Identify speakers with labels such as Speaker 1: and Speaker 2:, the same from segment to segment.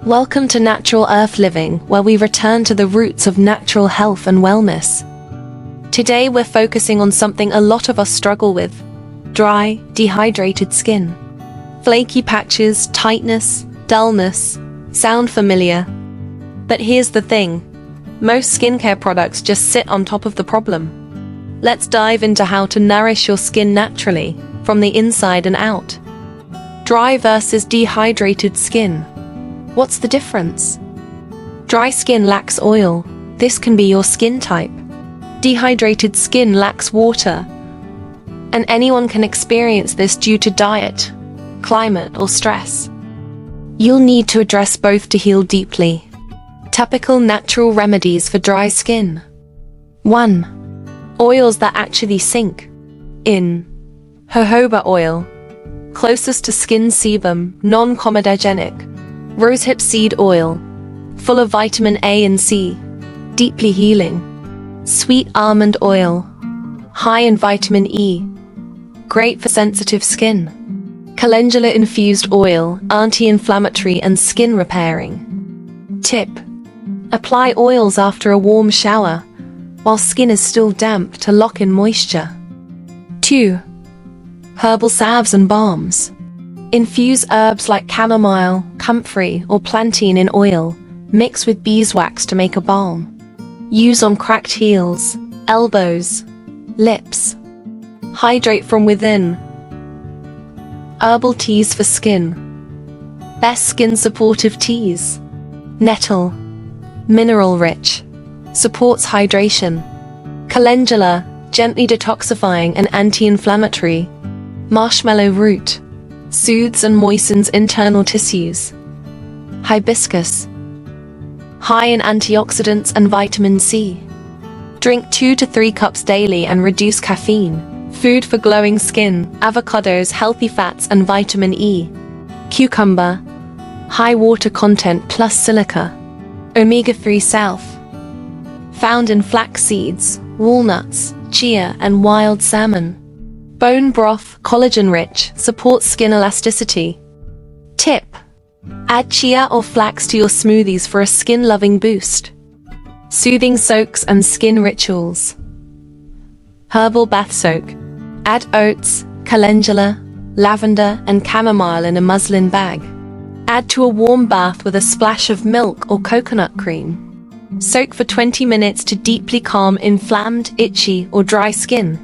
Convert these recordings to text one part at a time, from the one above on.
Speaker 1: Welcome to Natural Earth Living, where we return to the roots of natural health and wellness. Today we're focusing on something a lot of us struggle with: dry, dehydrated skin. Flaky patches, tightness, dullness. Sound familiar? But here's the thing. Most skincare products just sit on top of the problem. Let's dive into how to nourish your skin naturally, from the inside and out. Dry versus dehydrated skin. What's the difference? Dry skin lacks oil. This can be your skin type. Dehydrated skin lacks water. And anyone can experience this due to diet, climate, or stress. You'll need to address both to heal deeply. Typical natural remedies for dry skin. 1. Oils that actually sink in. Jojoba oil. Closest to skin sebum, non-comedogenic. Rosehip seed oil. Full of vitamin A and C. Deeply healing. Sweet almond oil. High in vitamin E. Great for sensitive skin. Calendula infused oil, anti-inflammatory and skin repairing. Tip: apply oils after a warm shower, while skin is still damp to lock in moisture. 2. Herbal salves and balms. Infuse herbs like chamomile, comfrey, or plantain in oil, mix with beeswax to make a balm. Use on cracked heels, elbows, lips. Hydrate from within. Herbal teas for skin. Best skin supportive teas. Nettle. Mineral rich. Supports hydration. Calendula, gently detoxifying and anti-inflammatory. Marshmallow root. Soothes and moistens internal tissues. Hibiscus. High in antioxidants and vitamin C. Drink 2 to 3 cups daily and reduce caffeine. Food for glowing skin, avocados, healthy fats and vitamin E. Cucumber. High water content plus silica. Omega-3 self. Found in flax seeds, walnuts, chia and wild salmon. Bone broth, collagen-rich, supports skin elasticity. Tip: add chia or flax to your smoothies for a skin-loving boost. Soothing soaks and skin rituals. Herbal bath soak. Add oats, calendula, lavender, and chamomile in a muslin bag. Add to a warm bath with a splash of milk or coconut cream. Soak for 20 minutes to deeply calm inflamed, itchy, or dry skin.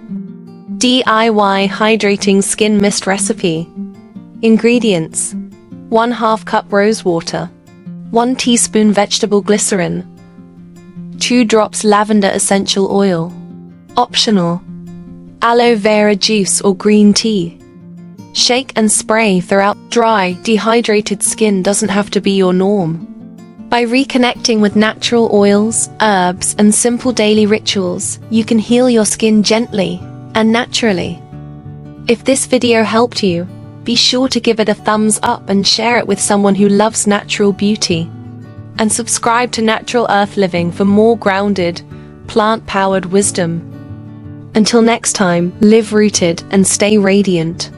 Speaker 1: DIY hydrating skin mist recipe. Ingredients: 1/2 cup rose water, 1 teaspoon vegetable glycerin, 2 drops lavender essential oil. Optional: aloe vera juice or green tea. Shake and spray throughout. Dry, dehydrated skin doesn't have to be your norm. By reconnecting with natural oils, herbs, and simple daily rituals, you can heal your skin gently and naturally. If this video helped you, be sure to give it a thumbs up and share it with someone who loves natural beauty. And subscribe to Natural Earth Living for more grounded, plant-powered wisdom. Until next time, live rooted and stay radiant.